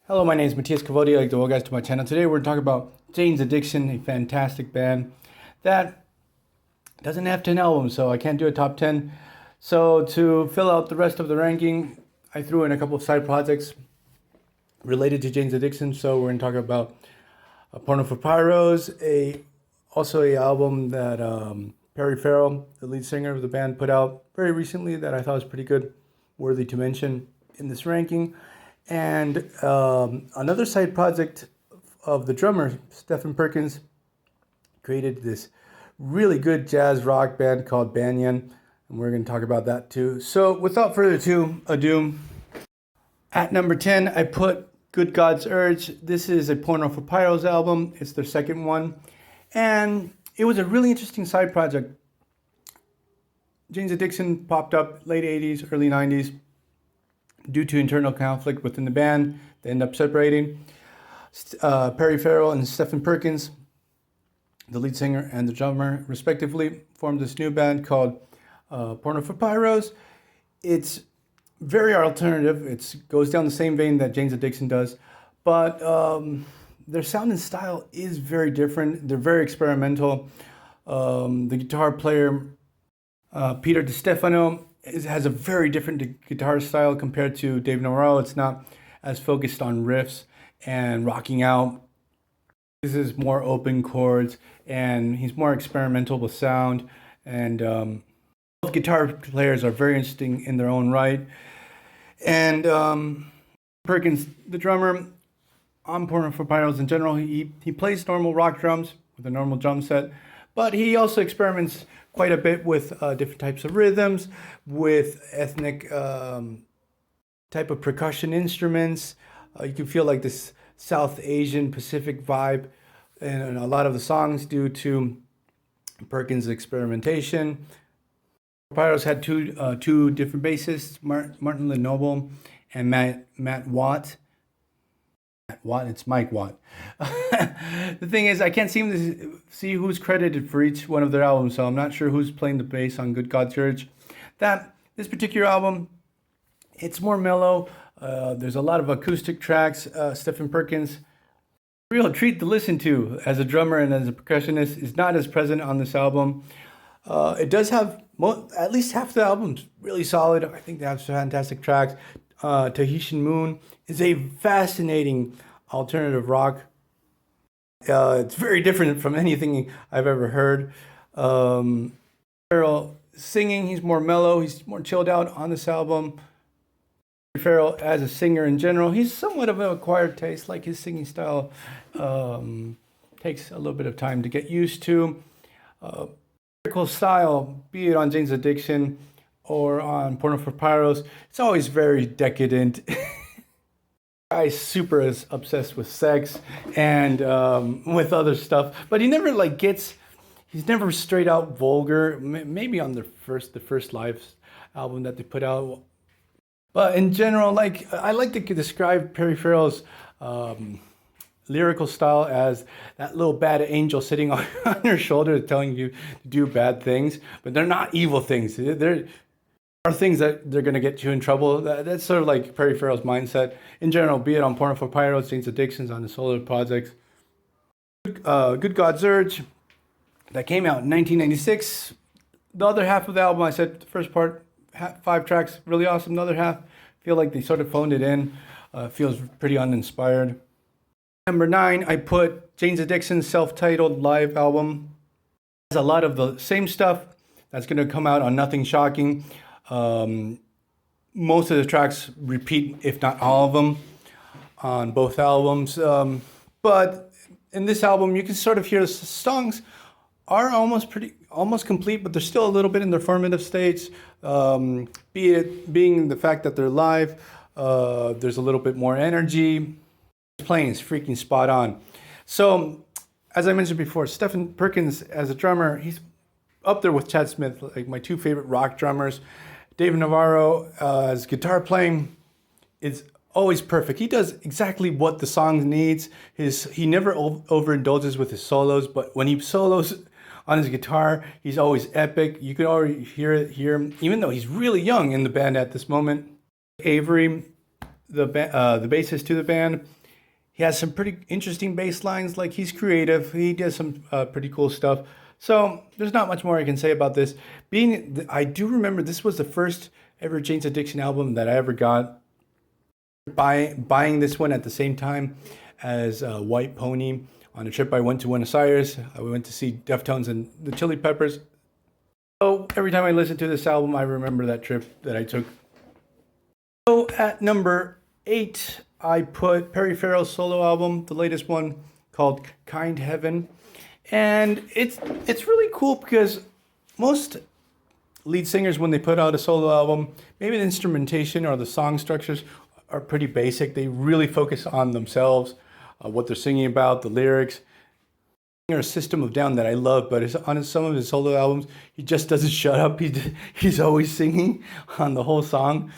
Hello, my name is Matthias Cavodi. I'd like to welcome you guys to my channel. Today we're going to talk about Jane's Addiction, a fantastic band that doesn't have 10 albums, so I can't do a top 10. So to fill out the rest of the ranking, I threw in a couple of side projects related to Jane's Addiction. So we're going to talk about Porno for Pyros, also a album that Perry Farrell, the lead singer of the band, put out very recently that I thought was pretty good, worthy to mention in this ranking. And another side project of the drummer, Stephen Perkins, created this really good jazz rock band called Banyan, and we're going to talk about that too. So without further ado, at number 10, I put Good God's Urge. This is a Porno for Pyros album. It's their second one, and it was a really interesting side project. Jane's Addiction popped up late 80s, early 90s. Due to internal conflict within the band, they end up separating. Perry Farrell and Stephen Perkins, the lead singer and the drummer, respectively, formed this new band called Porno for Pyros. It's very alternative. It goes down the same vein that Jane's Addiction does, but their sound and style is very different. They're very experimental. The guitar player, Peter DiStefano, has a very different guitar style compared to Dave Navarro. It's not as focused on riffs and rocking out. This is more open chords, and he's more experimental with sound. And both guitar players are very interesting in their own right. And Perkins, the drummer, on Porno for Pyros in general, he plays normal rock drums with a normal drum set, but he also experiments quite a bit with different types of rhythms, with ethnic type of percussion instruments. You can feel like this South Asian Pacific vibe in a lot of the songs due to Perkins' experimentation. Pyros had two different bassists, Martin Lenoble and Matt Watt. It's Mike Watt. The thing is, I can't seem to see who's credited for each one of their albums, so I'm not sure who's playing the bass on Good God's Urge. This particular album, it's more mellow. There's a lot of acoustic tracks. Stephen Perkins, real treat to listen to as a drummer and as a percussionist, is not as present on this album. It does have at least half the album's really solid. I think they have some fantastic tracks. Tahitian Moon is a fascinating alternative rock. It's very different from anything I've ever heard. Farrell singing, he's more mellow, he's more chilled out on this album. Farrell as a singer in general, he's somewhat of an acquired taste, like his singing style takes a little bit of time to get used to. Lyrical style, be it on Jane's Addiction or on Porno for Pyros, it's always very decadent. Guy's super obsessed with sex and with other stuff, but he never he's never straight out vulgar. Maybe on the first live album that they put out, but in general, I like to describe Perry Farrell's lyrical style as that little bad angel sitting on your shoulder telling you to do bad things, but they're not evil things. They're things that they're going to get you in trouble. That's sort of like Perry Farrell's mindset in general, be it on Porno for Pyros, Jane's Addictions, on the solo projects. Good God's Urge, that came out in 1996. The other half of the album, I said the first part, 5 tracks, really awesome. The other half, feel like they sort of phoned it in. Feels pretty uninspired. Number 9, I put Jane's Addiction's self-titled live album. It has a lot of the same stuff that's going to come out on Nothing Shocking. Most of the tracks repeat, if not all of them, on both albums. But in this album, you can sort of hear the songs are almost complete, but they're still a little bit in their formative stage. Being the fact that they're live, there's a little bit more energy. Playing is freaking spot on. So, as I mentioned before, Stephen Perkins as a drummer, he's up there with Chad Smith, like my 2 favorite rock drummers. Dave Navarro, as guitar playing, is always perfect. He does exactly what the song needs. He never overindulges with his solos, but when he solos on his guitar, he's always epic. You can already hear him, even though he's really young in the band at this moment. Avery, the bassist to the band. He has some pretty interesting bass lines. Like, he's creative. He does some pretty cool stuff. So there's not much more I can say about this. I do remember this was the first ever Jane's Addiction album that I ever got. Buying this one at the same time as White Pony on a trip I went to Buenos Aires. I went to see Deftones and the Chili Peppers. So every time I listen to this album, I remember that trip that I took. So at number 8, I put Perry Farrell's solo album, the latest one called Kind Heaven. And it's really cool because most lead singers, when they put out a solo album, maybe the instrumentation or the song structures are pretty basic. They really focus on themselves, what they're singing about, the lyrics. Or a System of Down that I love, but on some of his solo albums, he just doesn't shut up. He's always singing on the whole song.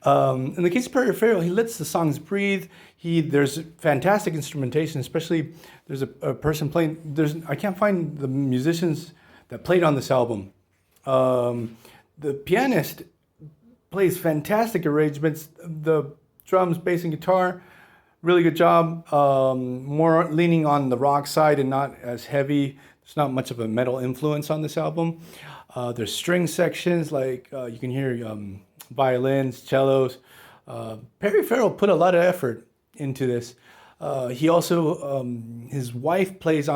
In the case of Perry Farrell, he lets the songs breathe. There's fantastic instrumentation, especially there's a person playing. I can't find the musicians that played on this album. The pianist plays fantastic arrangements. The drums, bass, and guitar, really good job. More leaning on the rock side and not as heavy. There's not much of a metal influence on this album. There's string sections, like you can hear violins, cellos. Perry Farrell put a lot of effort into this. He also, his wife sings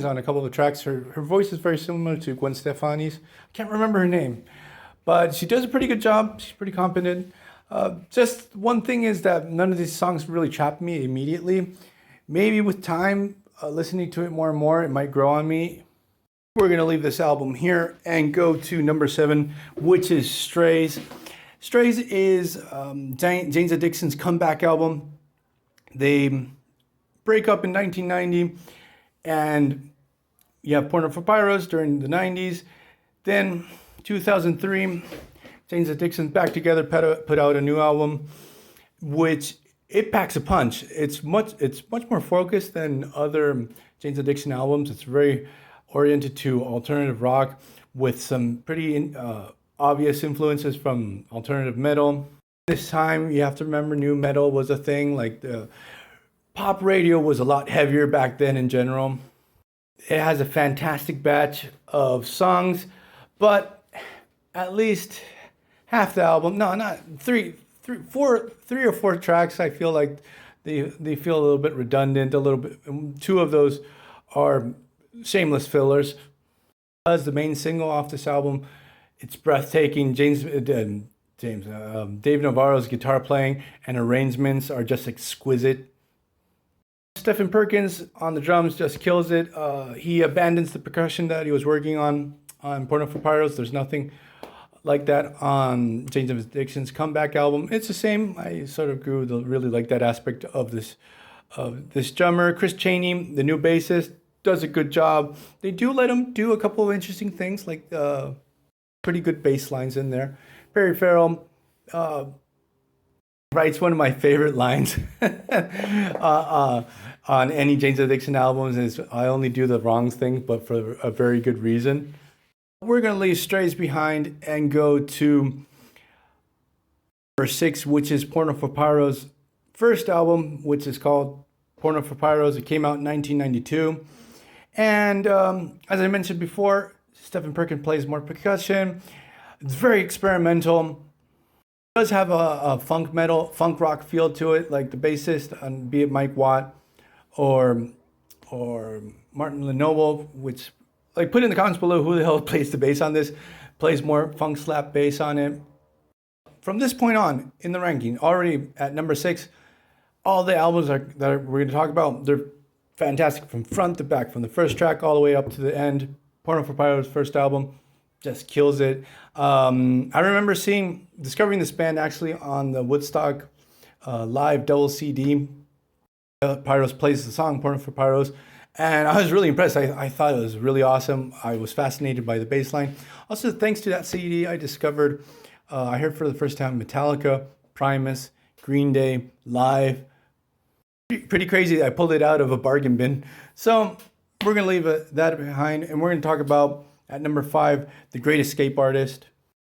on a couple of tracks. Her voice is very similar to Gwen Stefani's. I can't remember her name, but she does a pretty good job. She's pretty competent. Just one thing is that none of these songs really trapped me immediately. Maybe with time, listening to it more and more, it might grow on me. We're going to leave this album here and go to number 7, which is Strays. Strays is Jane's Addiction's comeback album. They break up in 1990, and you have Porno for Pyros during the 90s. Then 2003, Jane's Addiction back together, put out a new album, which it packs a punch. It's much more focused than other Jane's Addiction albums. It's very oriented to alternative rock with some pretty obvious influences from alternative metal. This time, you have to remember, new metal was a thing. Like, the pop radio was a lot heavier back then in general. It has a fantastic batch of songs, but at least half the album, no, not three or four tracks, I feel like they feel a little bit redundant, a little bit. 2 of those are shameless fillers. As the main single off this album, it's breathtaking. Dave Navarro's guitar playing and arrangements are just exquisite. Stephen Perkins on the drums just kills it. He abandons the percussion that he was working on Porno for Pyros. There's nothing like that on Jane's Addiction's comeback album. It's the same. I sort of grew to really like that aspect of this drummer. Chris Chaney, the new bassist, does a good job. They do let him do a couple of interesting things, like pretty good bass lines in there. Perry Farrell writes one of my favorite lines on any Jane's Addiction albums is, "I only do the wrong thing, but for a very good reason." We're going to leave Strays behind and go to number 6, which is Porno for Pyros' first album, which is called Porno for Pyros. It came out in 1992. And as I mentioned before, Stephen Perkins plays more percussion. It's very experimental. It does have a funk rock feel to it, like the bassist, be it Mike Watt or Martin Lenoble, which, like, put in the comments below who the hell plays the bass on this, plays more funk slap bass on it. From this point on in the ranking, already at number 6, all the albums that we're going to talk about, they're fantastic from front to back, from the first track all the way up to the end. Porno for Pyros' first album just kills it. I remember discovering this band actually on the Woodstock live double CD. Pyros plays the song Porno for Pyros, and I was really impressed. I thought it was really awesome. I was fascinated by the bass line. Also, thanks to that CD, I discovered, I heard for the first time Metallica, Primus, Green Day, live. Pretty crazy. I pulled it out of a bargain bin. So we're going to leave that behind, and we're going to talk about, at number 5, The Great Escape Artist,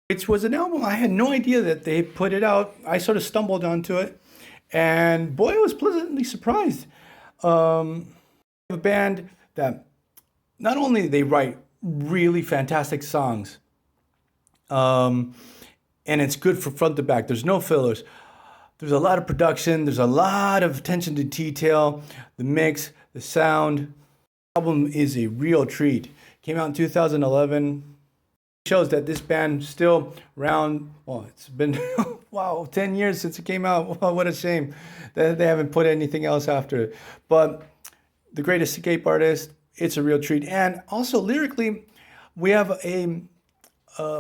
which was an album I had no idea that they put it out. I sort of stumbled onto it. And boy, I was pleasantly surprised. A band that not only they write really fantastic songs, and it's good from front to back. There's no fillers. There's a lot of production. There's a lot of attention to detail. The mix, the sound. The album is a real treat. Came out in 2011. Shows that this band still around. Well, it's been wow, 10 years since it came out. Wow, what a shame that they haven't put anything else after it. But The Great Escape Artist, it's a real treat. And also lyrically, we have a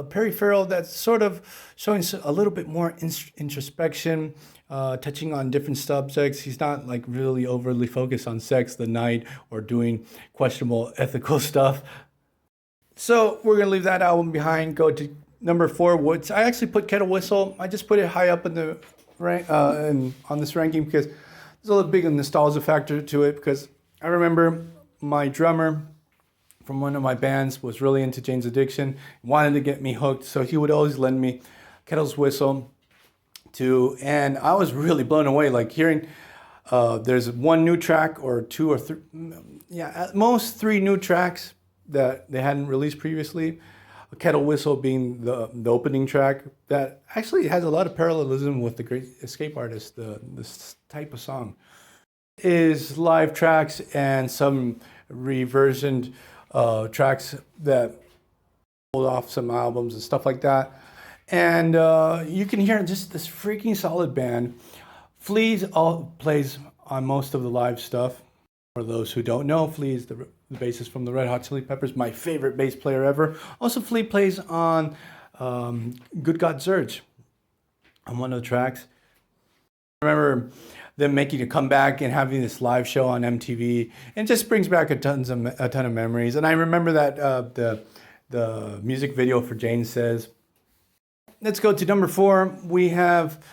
Perry Farrell that's sort of showing a little bit more introspection, touching on different subjects. He's not like really overly focused on sex, the night, or doing questionable ethical stuff. So we're gonna leave that album behind. Go to number 4. Which I actually put Kettle Whistle. I just put it high up in the rank on this ranking because there's a little big nostalgia factor to it. Because I remember my drummer from one of my bands was really into Jane's Addiction, wanted to get me hooked, so he would always lend me Kettle's Whistle and I was really blown away, like hearing there's one new track or 2 or 3, at most 3 new tracks that they hadn't released previously. Kettle Whistle being the opening track that actually has a lot of parallelism with The Great Escape Artist, this type of song. Is live tracks and some reversioned tracks that pulled off some albums and stuff like that. And you can hear just this freaking solid band. Flea plays on most of the live stuff. For those who don't know, Flea is the bassist from the Red Hot Chili Peppers, my favorite bass player ever. Also, Flea plays on Good God Surge on one of the tracks. I remember them making a comeback and having this live show on MTV. It just brings back a ton of memories. And I remember that the music video for Jane Says. Let's go to number 4. We have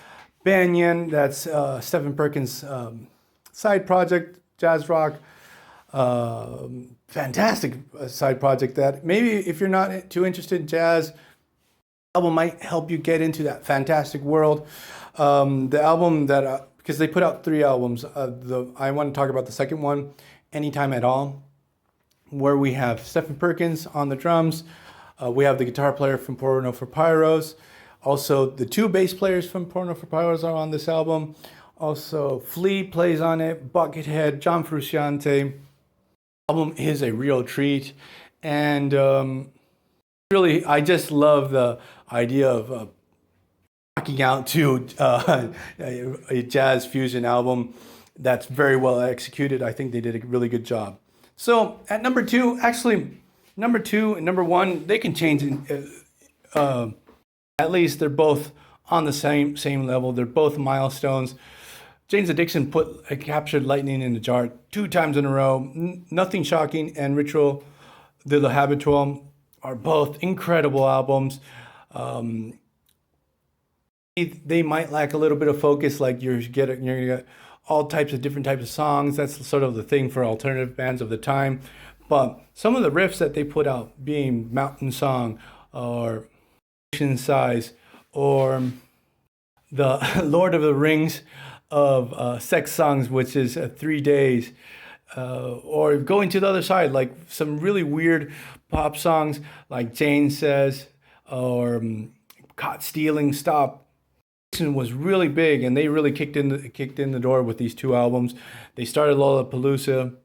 Banyan. That's Stephen Perkins' side project, jazz rock. Fantastic side project that maybe if you're not too interested in jazz, the album might help you get into that fantastic world. The album that because they put out 3 albums. I want to talk about the second one, Anytime at All, where we have Stephen Perkins on the drums. We have the guitar player from Porno for Pyros. Also, the 2 bass players from Porno for Pyros are on this album. Also, Flea plays on it, Buckethead, John Frusciante. The album is a real treat. And really, I just love the idea of rocking out to a jazz fusion album that's very well executed. I think they did a really good job. So at number 2, actually, number 2 and number 1, they can change. At least they're both on the same level. They're both milestones. Jane's Addiction captured Lightning in the Jar 2 times in a row. Nothing Shocking and Ritual de l'Habitual are both incredible albums. They might lack a little bit of focus, like you're gonna get all types of different types of songs. That's sort of the thing for alternative bands of the time. But some of the riffs that they put out, being Mountain Song or Ocean Size or the Lord of the Rings of sex songs, which is 3 days, or going to the other side, like some really weird pop songs like Jane Says or Caught Stealing, Stop. Was really big, and they really kicked in the door with these 2 albums. They started Lollapalooza